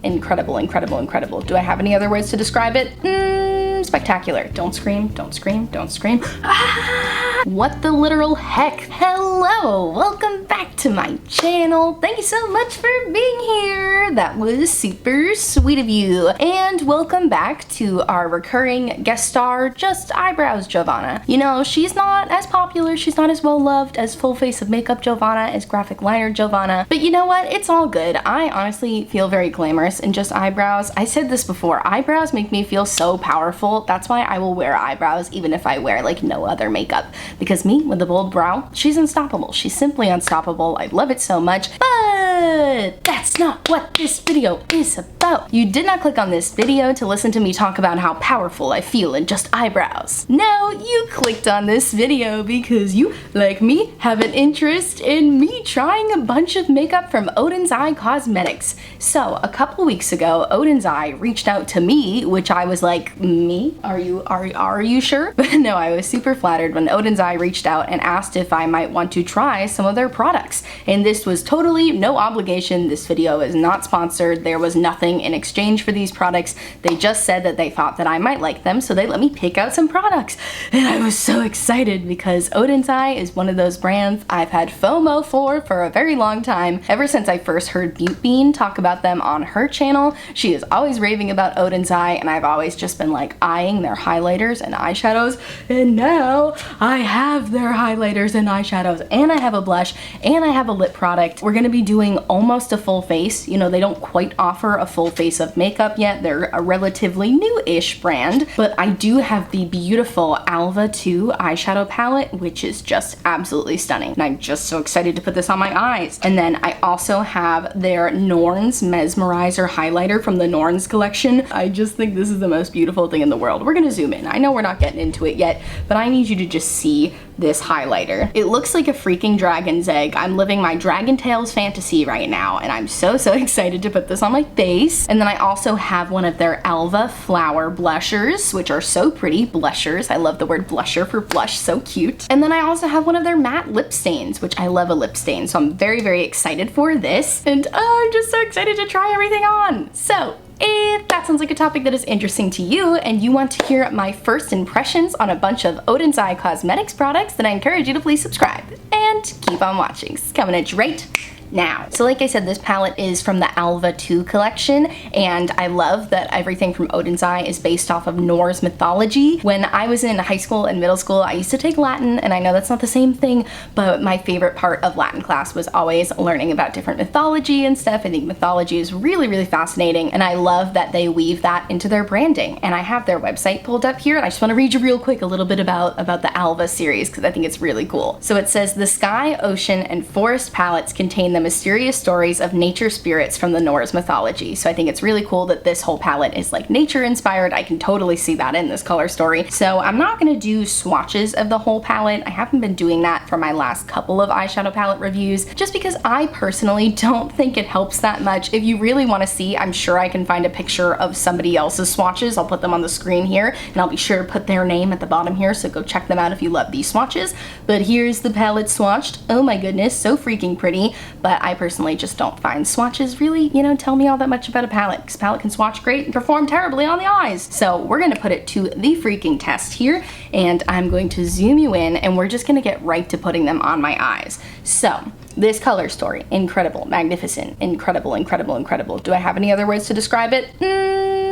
Incredible, incredible, incredible. Do I have any other words to describe it? Spectacular. Don't scream, don't scream, don't scream. Ah, what the literal heck? Hello, welcome back to my channel. Thank you so much for being here. That was super sweet of you. And welcome back to our recurring guest star, Just Eyebrows Giovanna. You know, she's not as popular, she's not as well loved as full face of makeup Giovanna, as graphic liner Giovanna, but you know what? It's all good. I honestly feel very glamorous in just eyebrows. I said this before, eyebrows make me feel so powerful. That's why I will wear eyebrows even if I wear like no other makeup. Because me, with a bold brow, she's unstoppable. She's simply unstoppable. I love it so much, but that's not what this video is about. You did not click on this video to listen to me talk about how powerful I feel in just eyebrows. No, you clicked on this video because you, like me, have an interest in me trying a bunch of makeup from ODEN'S Eye Cosmetics. So a couple weeks ago, ODEN'S Eye reached out to me, which I was like, me? Are you sure? But no, I was super flattered when ODEN'S Eye reached out and asked if I might want to try some of their products. And this was totally no obligation. This video is not sponsored. There was nothing in exchange for these products. They just said that they thought that I might like them, so they let me pick out some products. And I was so excited because ODEN'S Eye is one of those brands I've had FOMO for a very long time. Ever since I first heard Butte Bean talk about them on her channel, she is always raving about ODEN'S Eye, and I've always just been like eyeing their highlighters and eyeshadows, and now I have their highlighters and eyeshadows, and I have a blush, and I have a lip product. We're gonna be doing almost a full face. You know, they don't quite offer a full face of makeup yet. They're a relatively new-ish brand, but I do have the beautiful Alva 2 eyeshadow palette, which is just absolutely stunning, and I'm just so excited to put this on my eyes. And then I also have their Norns Mesmerizer highlighter from the Norns collection. I just think this is the most beautiful thing in the world. We're gonna zoom in. I know we're not getting into it yet, but I need you to just see this highlighter. It looks like a freaking dragon's egg. I'm living my Dragon Tales fantasy right now, and I'm so excited to put this on my face. And then I also have one of their Alva flower blushers, which are so pretty. Blushers. I love the word blusher for blush. So cute. And then I also have one of their matte lip stains, which I love a lip stain, so I'm very excited for this. And I'm just so excited to try everything on. So if that sounds like a topic that is interesting to you and you want to hear my first impressions on a bunch of ODEN'S Eye Cosmetics products, then I encourage you to please subscribe and keep on watching. It's coming at you right now. So like I said, this palette is from the Alva 2 collection, and I love that everything from ODEN'S Eye is based off of Norse mythology. When I was in high school and middle school, I used to take Latin, and I know that's not the same thing, but my favorite part of Latin class was always learning about different mythology and stuff. I think mythology is really fascinating, and I love that they weave that into their branding. And I have their website pulled up here, and I just want to read you real quick a little bit about the Alva series, because I think it's really cool. So it says, the sky, ocean, and forest palettes contain the mysterious stories of nature spirits from the Norse mythology. So I think it's really cool that this whole palette is like nature inspired. I can totally see that in this color story. So I'm not gonna do swatches of the whole palette. I haven't been doing that for my last couple of eyeshadow palette reviews, just because I personally don't think it helps that much. If you really want to see, I'm sure I can find a picture of somebody else's swatches. I'll put them on the screen here, and I'll be sure to put their name at the bottom here, so go check them out if you love these swatches. But here's the palette swatched. Oh my goodness, so freaking pretty. But I personally just don't find swatches really, you know, tell me all that much about a palette, because palette can swatch great and perform terribly on the eyes. So we're gonna put it to the freaking test here, and I'm going to zoom you in, and we're just gonna get right to putting them on my eyes. So this color story, incredible, magnificent, incredible. Do I have any other words to describe it?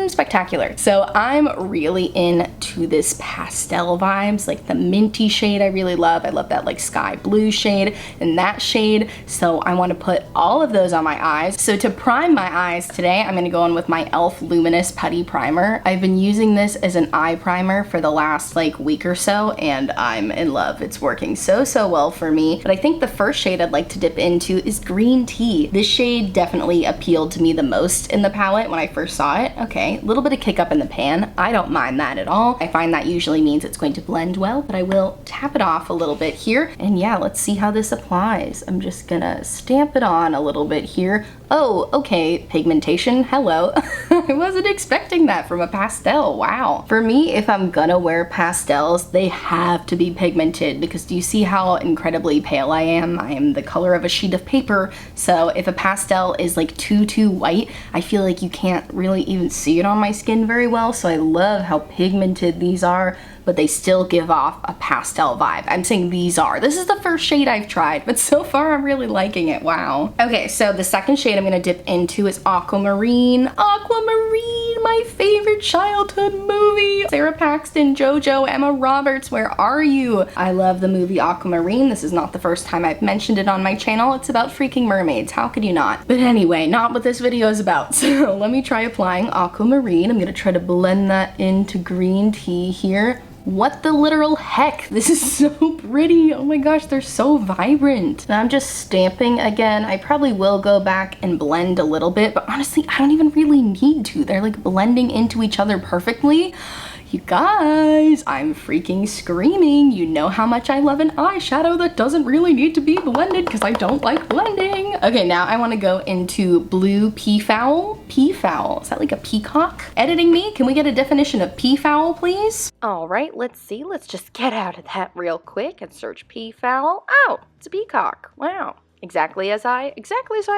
Spectacular. So I'm really into this pastel vibes, like the minty shade I really love. I love that like sky blue shade and that shade. So I want to put all of those on my eyes. So to prime my eyes today, I'm going to go in with my e.l.f. Luminous Putty Primer. I've been using this as an eye primer for the last like week or so, and I'm in love. It's working so well for me. But I think the first shade I'd like to dip into is Green Tea. This shade definitely appealed to me the most in the palette when I first saw it. Okay, a little bit of kick up in the pan. I don't mind that at all. I find that usually means it's going to blend well, but I will tap it off a little bit here. And yeah, let's see how this applies. I'm just gonna stamp it on a little bit here. Oh, okay, pigmentation, hello. I wasn't expecting that from a pastel, wow. For me, if I'm gonna wear pastels, they have to be pigmented because do you see how incredibly pale I am? I am the color of a sheet of paper, so if a pastel is like too white, I feel like you can't really even see it on my skin very well, so I love how pigmented these are, but they still give off a pastel vibe. I'm saying these are. This is the first shade I've tried, but so far I'm really liking it, wow. Okay, so the second shade I'm gonna dip into is Aquamarine. Aquamarine, my favorite childhood movie. Sarah Paxton, JoJo, Emma Roberts, where are you? I love the movie Aquamarine. This is not the first time I've mentioned it on my channel. It's about freaking mermaids, how could you not? But anyway, not what this video is about. So let me try applying Aquamarine. I'm gonna try to blend that into green tea here. What the literal heck? This is so pretty. Oh my gosh, they're so vibrant. Now I'm just stamping again. I probably will go back and blend a little bit, but honestly, I don't even really need to. They're like blending into each other perfectly. You guys, I'm freaking screaming. You know how much I love an eyeshadow that doesn't really need to be blended because I don't like blending. Okay, now I want to go into Blue Peafowl. Peafowl, is that like a peacock? Editing me, can we get a definition of peafowl, please? All right, let's see. Let's just get out of that real quick and search peafowl. Oh, it's a peacock. Wow. Exactly as I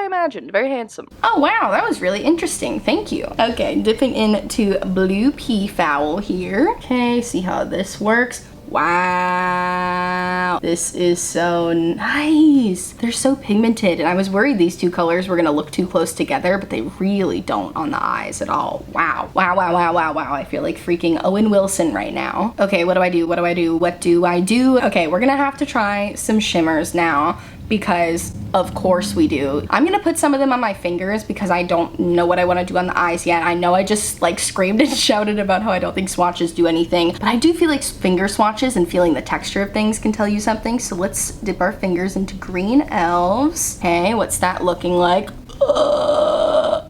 imagined. Very handsome. Oh wow, that was really interesting. Thank you. Okay, dipping into Blue Peafowl here. Okay, see how this works. Wow, this is so nice. They're so pigmented, and I was worried these two colors were gonna look too close together, but they really don't on the eyes at all. Wow, wow, wow, wow, wow, wow. I feel like freaking Owen Wilson right now. Okay, what do I do? What do I do? What do I do? Okay, we're gonna have to try some shimmers now, because of course we do. I'm gonna put some of them on my fingers because I don't know what I wanna do on the eyes yet. I know I just like screamed and shouted about how I don't think swatches do anything, but I do feel like finger swatches and feeling the texture of things can tell you something. So let's dip our fingers into Green Elves. Okay, what's that looking like?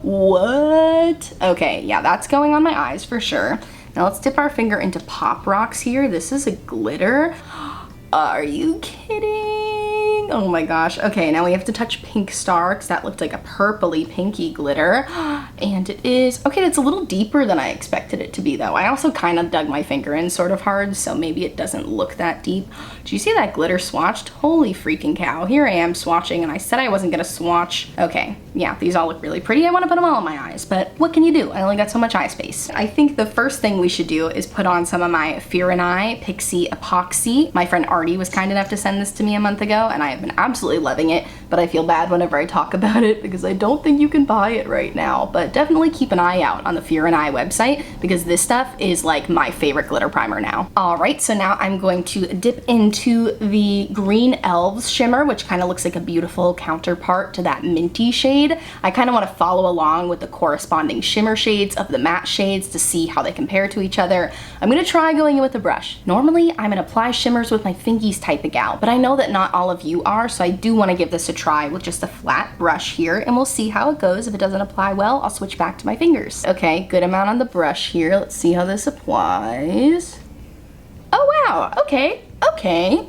What? Okay, yeah, that's going on my eyes for sure. Now let's dip our finger into Pop Rocks here. This is a glitter. Are you kidding? Oh my gosh. Okay, now we have to touch Pink Star because that looked like a purpley pinky glitter. And it is, okay, it's a little deeper than I expected it to be though. I also kind of dug my finger in sort of hard, so maybe it doesn't look that deep. Do you see that glitter swatched? Holy freaking cow. Here I am swatching and I said I wasn't gonna swatch. Okay, yeah, these all look really pretty. I want to put them all on my eyes, but what can you do? I only got so much eye space. I think the first thing we should do is put on some of my Fear and Eye Pixie Epoxy. My friend Artie was kind enough to send this to me a month ago and I have been absolutely loving it, but I feel bad whenever I talk about it because I don't think you can buy it right now, but definitely keep an eye out on the Fear and Eye website because this stuff is like my favorite glitter primer now. All right, so now I'm going to dip into the Green Elves shimmer, which kind of looks like a beautiful counterpart to that minty shade. I kind of want to follow along with the corresponding shimmer shades of the matte shades to see how they compare to each other. I'm going to try going in with a brush. Normally, I'm going to apply shimmers with my fingies type of gal, but I know that not all of you are, so I do want to give this a try with just a flat brush here, and we'll see how it goes. If it doesn't apply well, I'll switch back to my fingers. Okay, good amount on the brush here. Let's see how this applies. Oh wow, okay. Okay,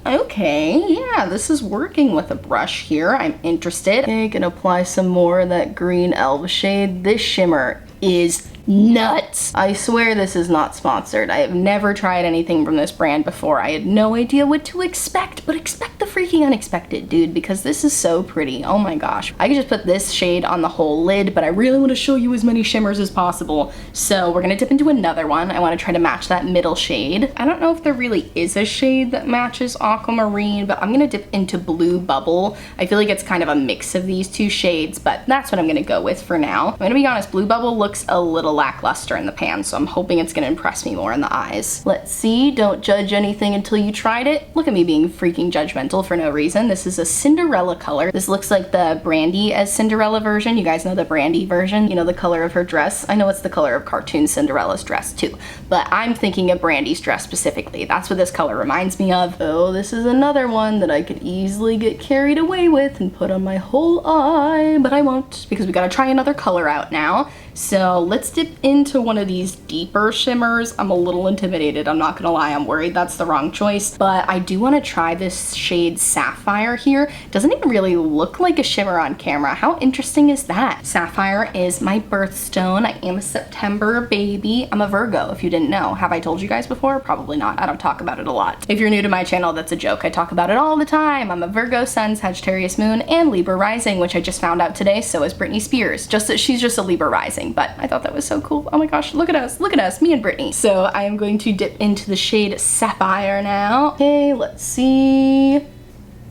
yeah, this is working with a brush here. I'm interested. Okay, gonna apply some more of that Green Elf shade. This shimmer is nuts. I swear this is not sponsored. I have never tried anything from this brand before. I had no idea what to expect, but expect the freaking unexpected, dude, because this is so pretty. Oh my gosh. I could just put this shade on the whole lid, but I really want to show you as many shimmers as possible. So we're gonna dip into another one. I want to try to match that middle shade. I don't know if there really is a shade that matches Aquamarine, but I'm gonna dip into Blue Bubble. I feel like it's kind of a mix of these two shades, but that's what I'm gonna go with for now. I'm gonna be honest, Blue Bubble looks a little lackluster in the pan, so I'm hoping it's gonna impress me more in the eyes. Let's see, don't judge anything until you tried it. Look at me being freaking judgmental for no reason. This is a Cinderella color. This looks like the Brandy as Cinderella version. You guys know the Brandy version, you know, the color of her dress. I know it's the color of cartoon Cinderella's dress too, but I'm thinking of Brandy's dress specifically. That's what this color reminds me of. Oh, this is another one that I could easily get carried away with and put on my whole eye, but I won't because we gotta try another color out now. So let's dip into one of these deeper shimmers. I'm a little intimidated, I'm not gonna lie. I'm worried that's the wrong choice, but I do want to try this shade Sapphire here. Doesn't even really look like a shimmer on camera. How interesting is that? Sapphire is my birthstone. I am a September baby. I'm a Virgo, if you didn't know. Have I told you guys before? Probably not. I don't talk about it a lot. If you're new to my channel, that's a joke. I talk about it all the time. I'm a Virgo sun, Sagittarius moon, and Libra rising, which I just found out today. So is Britney Spears. Just that she's just a Libra rising, but I thought that was so cool. Oh my gosh, look at us, me and Britney. So I am going to dip into the shade Sapphire now. Okay, let's see.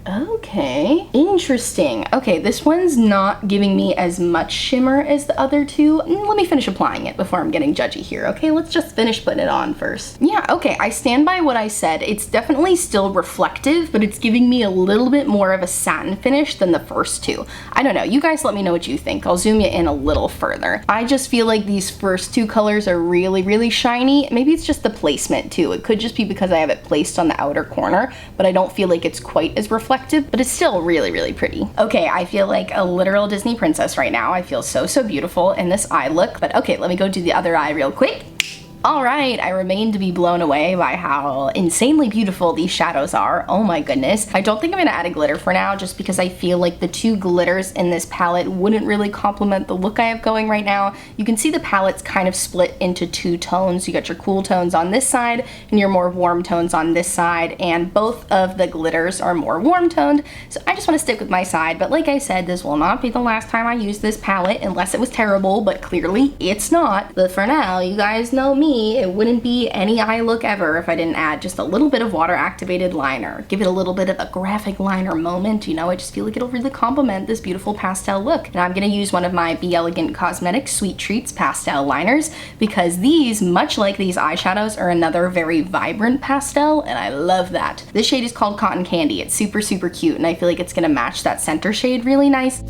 Okay, interesting. Okay, this one's not giving me as much shimmer as the other two. Let me finish applying it before I'm getting judgy here, okay? Let's just finish putting it on first. Yeah, okay, I stand by what I said. It's definitely still reflective, but it's giving me a little bit more of a satin finish than the first two. I don't know, you guys let me know what you think. I'll zoom you in a little further. I just feel like these first two colors are really, really shiny. Maybe it's just the placement too. It could just be because I have it placed on the outer corner, but I don't feel like it's quite as reflective, but it's still really, really pretty. Okay, I feel like a literal Disney princess right now. I feel so, so beautiful in this eye look, but okay, let me go do the other eye real quick. All right, I remain to be blown away by how insanely beautiful these shadows are. Oh my goodness. I don't think I'm gonna add a glitter for now, just because I feel like the two glitters in this palette wouldn't really complement the look I have going right now. You can see the palette's kind of split into two tones. You got your cool tones on this side and your more warm tones on this side, and both of the glitters are more warm toned. So I just wanna stick with my side, but like I said, this will not be the last time I use this palette unless it was terrible, but clearly it's not. But for now, you guys know me. It wouldn't be any eye look ever if I didn't add just a little bit of water activated liner. Give it a little bit of a graphic liner moment, you know. I just feel like it'll really complement this beautiful pastel look. And I'm gonna use one of my Be Elegant Cosmetics Sweet Treats pastel liners, because these, much like these eyeshadows, are another very vibrant pastel, and I love that. This shade is called Cotton Candy. It's super, super cute, and I feel like it's gonna match that center shade really nice.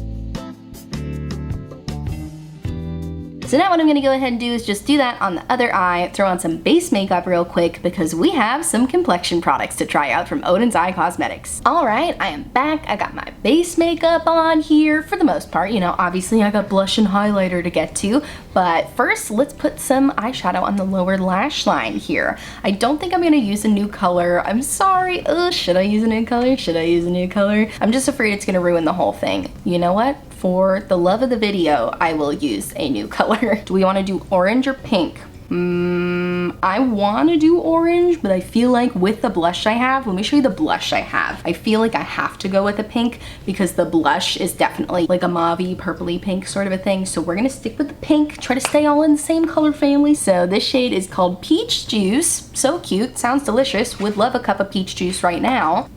So now what I'm gonna go ahead and do is just do that on the other eye, throw on some base makeup real quick, because we have some complexion products to try out from ODEN'S Eye Cosmetics. All right, I am back. I got my base makeup on here for the most part. You know, obviously I got blush and highlighter to get to, but first let's put some eyeshadow on the lower lash line here. I don't think I'm gonna use a new color. I'm sorry. Should I use a new color? Should I use a new color? I'm just afraid it's gonna ruin the whole thing. You know what? For the love of the video, I will use a new color. Do we want to do orange or pink? I want to do orange, but I feel like with the blush I have, let me show you the blush I have. I feel like I have to go with a pink because the blush is definitely like a mauve-y, purpley pink sort of a thing. So we're gonna stick with the pink, try to stay all in the same color family. So this shade is called Peach Juice. So cute, sounds delicious. Would love a cup of peach juice right now.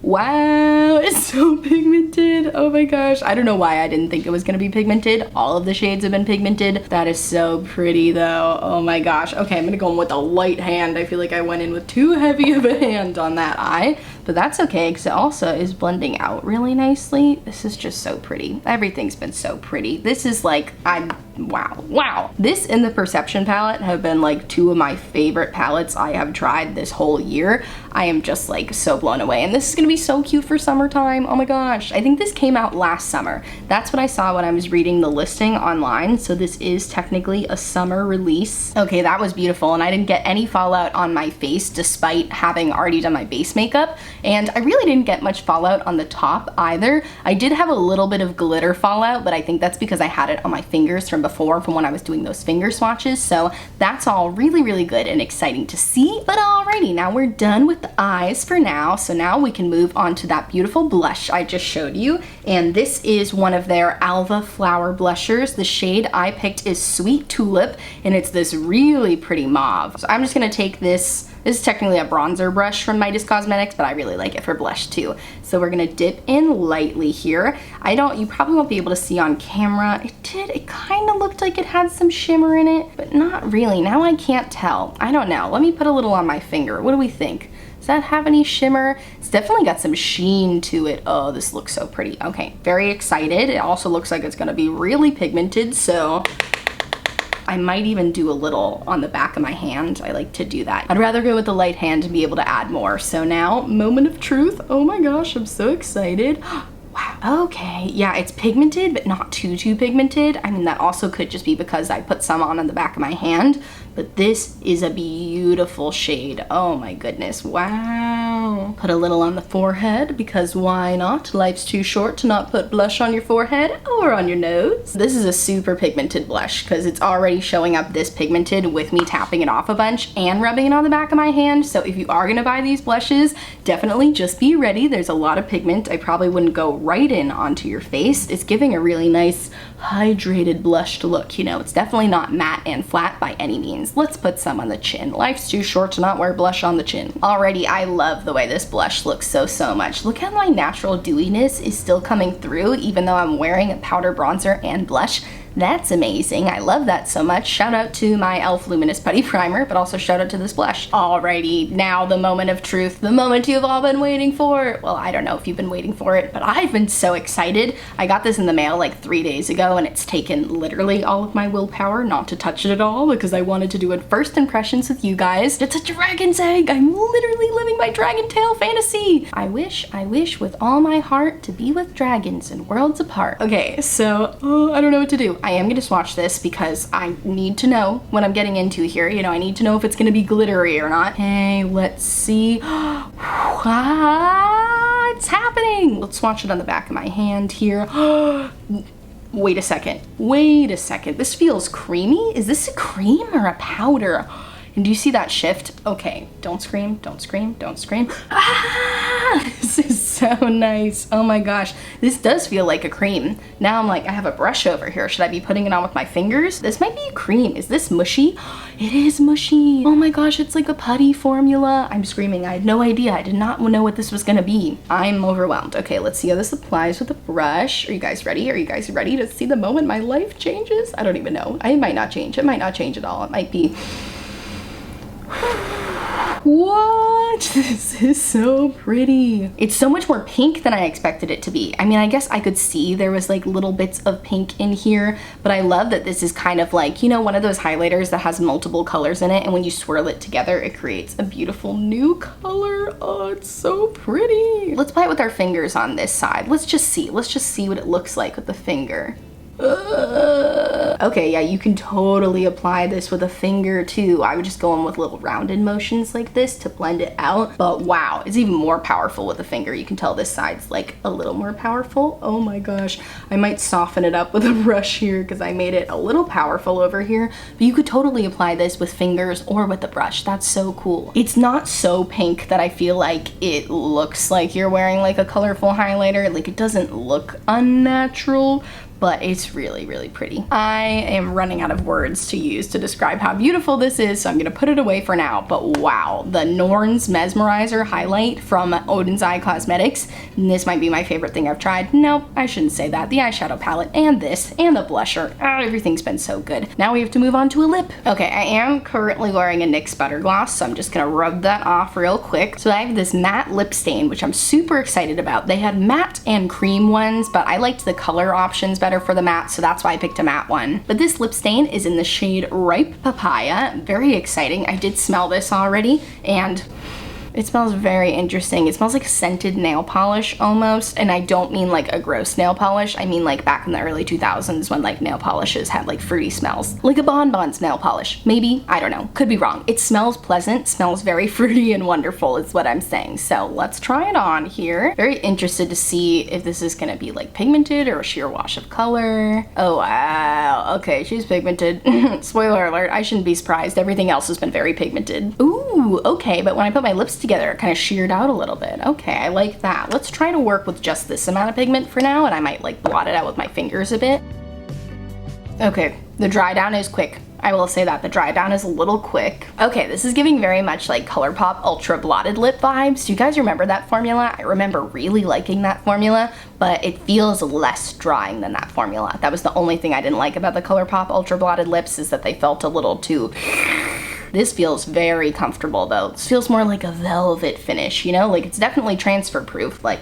Wow, it's so pigmented. Oh my gosh. I don't know why I didn't think it was gonna be pigmented. All of the shades have been pigmented. That is so pretty though. Oh my gosh. Okay, I'm gonna go in with a light hand. I feel like I went in with too heavy of a hand on that eye, but that's okay because it also is blending out really nicely. This is just so pretty. Everything's been so pretty. This is like, wow. This and the Perception palette have been like two of my favorite palettes I have tried this whole year. I am just like so blown away, and this is gonna be so cute for summertime. Oh my gosh. I think this came out last summer. That's what I saw when I was reading the listing online, so this is technically a summer release. Okay, that was beautiful, and I didn't get any fallout on my face despite having already done my base makeup, and I really didn't get much fallout on the top either. I did have a little bit of glitter fallout, but I think that's because I had it on my fingers from before, from when I was doing those finger swatches, so that's all really, really good and exciting to see. But alrighty, now we're done with the eyes for now, so now we can move on to that beautiful blush I just showed you, and this is one of their Alva flower blushers. The shade I picked is Sweet Tulip, and it's this really pretty mauve. So I'm just gonna take this is technically a bronzer brush from Midas Cosmetics, but I really like it for blush too. So we're gonna dip in lightly here. You probably won't be able to see on camera. It kind of looked like it had some shimmer in it, but not really. Now I can't tell. I don't know. Let me put a little on my finger. What do we think? Does that have any shimmer? It's definitely got some sheen to it. Oh, this looks so pretty. Okay, very excited. It also looks like it's gonna be really pigmented, so I might even do a little on the back of my hand. I like to do that. I'd rather go with the light hand and be able to add more. So now, moment of truth. Oh my gosh, I'm so excited. Wow. Okay, yeah, it's pigmented, but not too pigmented. I mean, that also could just be because I put some on the back of my hand, but this is a beautiful shade. Oh my goodness, wow. Put a little on the forehead, because why not? Life's too short to not put blush on your forehead or on your nose. This is a super pigmented blush, because it's already showing up this pigmented with me tapping it off a bunch and rubbing it on the back of my hand. So if you are gonna buy these blushes, definitely just be ready. There's a lot of pigment. I probably wouldn't go right in onto your face. It's giving a really nice hydrated blushed look, you know. It's definitely not matte and flat by any means. Let's put some on the chin. Life's too short to not wear blush on the chin. Already, I love the way this blush looks so much. Look how my natural dewiness is still coming through even though I'm wearing a powder bronzer and blush. That's amazing. I love that so much. Shout out to my e.l.f. Luminous Putty Primer, but also shout out to this blush. Alrighty, now the moment of truth, the moment you've all been waiting for. Well, I don't know if you've been waiting for it, but I've been so excited. I got this in the mail like 3 days ago, and it's taken literally all of my willpower not to touch it at all because I wanted to do it first impressions with you guys. It's a dragon's egg. I'm literally living my dragon tail fantasy. I wish with all my heart to be with dragons and worlds apart. Okay, so I don't know what to do. I am gonna swatch this because I need to know what I'm getting into here. You know, I need to know if it's gonna be glittery or not. Hey, let's see. It's happening. Let's swatch it on the back of my hand here. Wait a second. This feels creamy. Is this a cream or a powder? And do you see that shift? Okay, don't scream. This is so nice. Oh my gosh, this does feel like a cream. Now I'm like, I have a brush over here. Should I be putting it on with my fingers? This might be a cream. Is this mushy? It is mushy. Oh my gosh, it's like a putty formula. I'm screaming. I had no idea. I did not know what this was gonna be. I'm overwhelmed. Okay, let's see how this applies with a brush. Are you guys ready? Are you guys ready to see the moment my life changes? I don't even know. It might not change. It might not change at all. It might be... What? This is so pretty. It's so much more pink than I expected it to be. I mean, I guess I could see there was like little bits of pink in here, but I love that this is kind of like, you know, one of those highlighters that has multiple colors in it, and when you swirl it together, it creates a beautiful new color. Oh, it's so pretty. Let's apply it with our fingers on this side. Let's just see what it looks like with the finger. Okay, yeah, you can totally apply this with a finger too. I would just go in with little rounded motions like this to blend it out. But wow, it's even more powerful with a finger. You can tell this side's like a little more powerful. Oh my gosh, I might soften it up with a brush here because I made it a little powerful over here. But you could totally apply this with fingers or with a brush. That's so cool. It's not so pink that I feel like it looks like you're wearing like a colorful highlighter. Like, it doesn't look unnatural, but it's really pretty. I am running out of words to use to describe how beautiful this is, so I'm gonna put it away for now. But wow, the Norns Mesmerizer highlight from ODEN'S Eye Cosmetics. And this might be my favorite thing I've tried. Nope, I shouldn't say that. The eyeshadow palette and this and the blusher, everything's been so good. Now we have to move on to a lip. Okay, I am currently wearing a NYX Butter Gloss, so I'm just gonna rub that off real quick. So I have this matte lip stain, which I'm super excited about. They had matte and cream ones, but I liked the color options better for the matte, so that's why I picked a matte one. But this lip stain is in the shade Ripe Papaya. Very exciting. I did smell this already, and it smells very interesting. It smells like scented nail polish almost, and I don't mean like a gross nail polish. I mean like back in the early 2000s when like nail polishes had like fruity smells. Like a Bonbons nail polish. Maybe, I don't know. Could be wrong. It smells pleasant, smells very fruity and wonderful is what I'm saying. So let's try it on here. Very interested to see if this is gonna be like pigmented or a sheer wash of color. Oh wow, okay, she's pigmented. Spoiler alert, I shouldn't be surprised. Everything else has been very pigmented. Ooh, okay, but when I put my lips together, it kind of sheared out a little bit. Okay, I like that. Let's try to work with just this amount of pigment for now, and I might like blot it out with my fingers a bit. Okay, the dry down is quick. I will say that the dry down is a little quick. Okay, this is giving very much like ColourPop Ultra Blotted Lip vibes. Do you guys remember that formula? I remember really liking that formula, but it feels less drying than that formula. That was the only thing I didn't like about the ColourPop Ultra Blotted Lips, is that they felt a little too... This feels very comfortable though. This feels more like a velvet finish, you know? Like, it's definitely transfer proof. Like,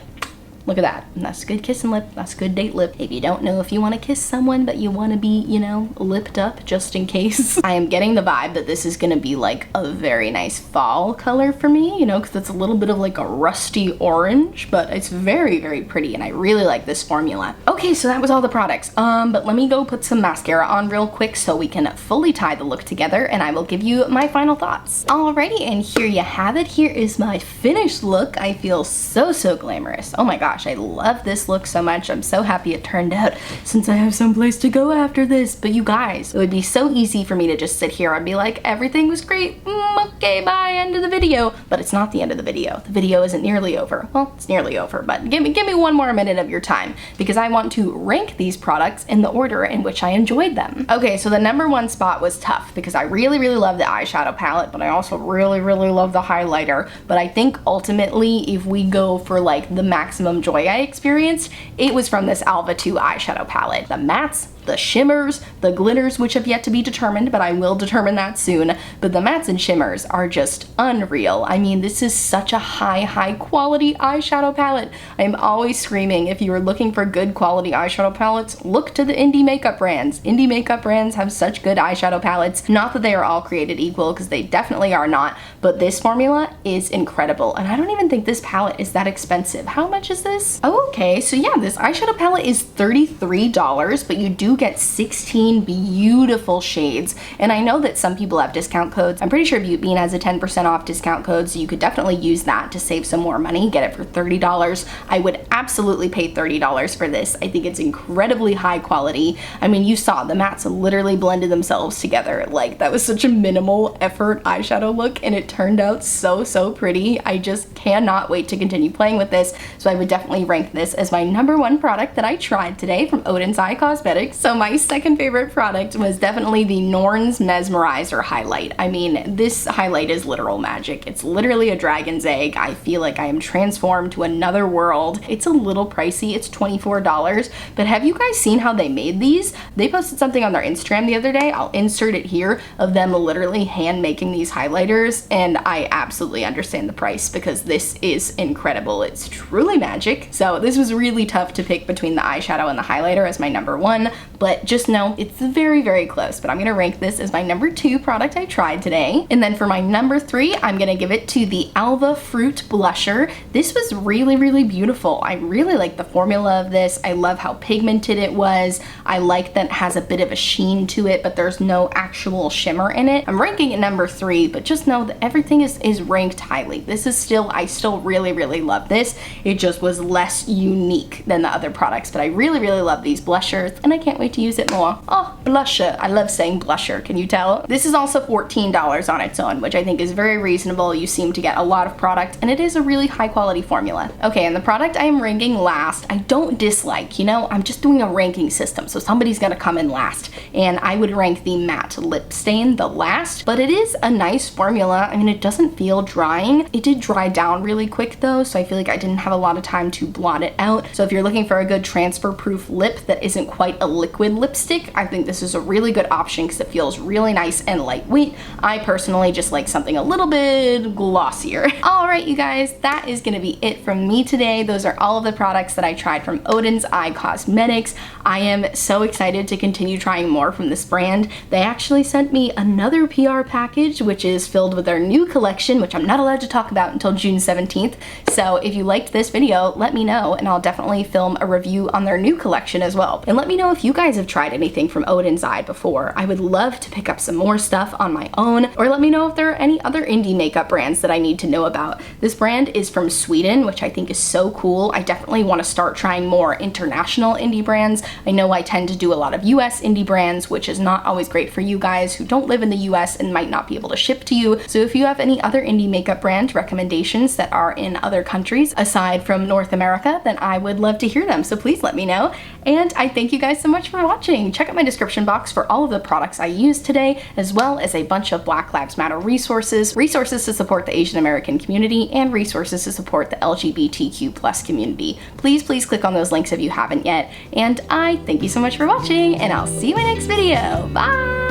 Look at that. And that's a good kissing lip. That's a good date lip. If you don't know if you want to kiss someone, but you want to be, you know, lipped up just in case. I am getting the vibe that this is going to be like a very nice fall color for me, you know, because it's a little bit of like a rusty orange, but it's very, very pretty, and I really like this formula. Okay, so that was all the products. But let me go put some mascara on real quick so we can fully tie the look together, and I will give you my final thoughts. Alrighty, and here you have it. Here is my finished look. I feel so, so glamorous. Oh my gosh, I love this look so much. I'm so happy it turned out since I have someplace to go after this. But you guys, it would be so easy for me to just sit here and be like, everything was great. Okay, bye, end of the video. But it's not the end of the video. The video isn't nearly over. Well, it's nearly over, but give me one more minute of your time because I want to rank these products in the order in which I enjoyed them. Okay, so the number one spot was tough because I really, really love the eyeshadow palette, but I also really, really love the highlighter. But I think ultimately, if we go for like the maximum joy I experienced, it was from this Alva 2 eyeshadow palette. The mattes, the shimmers, the glitters, which have yet to be determined, but I will determine that soon. But the mattes and shimmers are just unreal. I mean, this is such a high quality eyeshadow palette. I'm always screaming, if you are looking for good quality eyeshadow palettes, look to the indie makeup brands. Indie makeup brands have such good eyeshadow palettes. Not that they are all created equal, because they definitely are not, but this formula is incredible. And I don't even think this palette is that expensive. How much is this? Oh, okay, so yeah, this eyeshadow palette is $33, but you do get 16 beautiful shades. And I know that some people have discount codes. I'm pretty sure Bean has a 10% off discount code, so you could definitely use that to save some more money, get it for $30. I would absolutely pay $30 for this. I think it's incredibly high quality. I mean, you saw the mattes literally blended themselves together. Like, that was such a minimal effort eyeshadow look, and it turned out so, so pretty. I just cannot wait to continue playing with this, so I would definitely rank this as my number one product that I tried today from ODEN'S Eye Cosmetics. So my second favorite product was definitely the Norns Mesmerizer highlight. I mean, this highlight is literal magic. It's literally a dragon's egg. I feel like I am transformed to another world. It's a little pricey. It's $24, but have you guys seen how they made these? They posted something on their Instagram the other day. I'll insert it here of them literally hand making these highlighters, and I absolutely understand the price because this is incredible. It's truly magic. So this was really tough to pick between the eyeshadow and the highlighter as my number one, but just know it's very, very close. But I'm gonna rank this as my number two product I tried today. And then for my number three, I'm gonna give it to the Alva Fruit Blusher. This was really, really beautiful. I really like the formula of this. I love how pigmented it was. I like that it has a bit of a sheen to it, but there's no actual shimmer in it. I'm ranking it number three, but just know that everything is ranked highly. This is still, I still really, really love this. It just was less unique than the other products, but I really, really love these blushers, and I can't wait to use it more. Oh, blusher. I love saying blusher, can you tell? This is also $14 on its own, which I think is very reasonable. You seem to get a lot of product, and it is a really high quality formula. Okay, and the product I am ranking last, I don't dislike, you know, I'm just doing a ranking system, so somebody's gonna come in last, and I would rank the matte lip stain the last, but it is a nice formula. I mean, it doesn't feel drying. It did dry down really quick though, so I feel like I didn't have a lot of time to blot it out. So if you're looking for a good transfer proof lip that isn't quite a liquid lipstick, I think this is a really good option because it feels really nice and lightweight. I personally just like something a little bit glossier. All right, you guys, that is gonna be it from me today. Those are all of the products that I tried from ODEN'S Eye Cosmetics. I am so excited to continue trying more from this brand. They actually sent me another PR package, which is filled with their new collection, which I'm not allowed to talk about until June 17th. So if you liked this video, let me know, and I'll definitely film a review on their new collection as well. And let me know if you guys have tried anything from ODEN'S Eye before. I would love to pick up some more stuff on my own, or let me know if there are any other indie makeup brands that I need to know about. This brand is from Sweden, which I think is so cool. I definitely want to start trying more international indie brands. I know I tend to do a lot of US indie brands, which is not always great for you guys who don't live in the US and might not be able to ship to you. So if you have any other indie makeup brand recommendations that are in other countries aside from North America, then I would love to hear them. So please let me know. And I thank you guys so much for watching. Check out my description box for all of the products I used today, as well as a bunch of Black Lives Matter resources to support the Asian American community, and resources to support the LGBTQ+ community. Please click on those links if you haven't yet. And I thank you so much for watching, and I'll see you in my next video. Bye!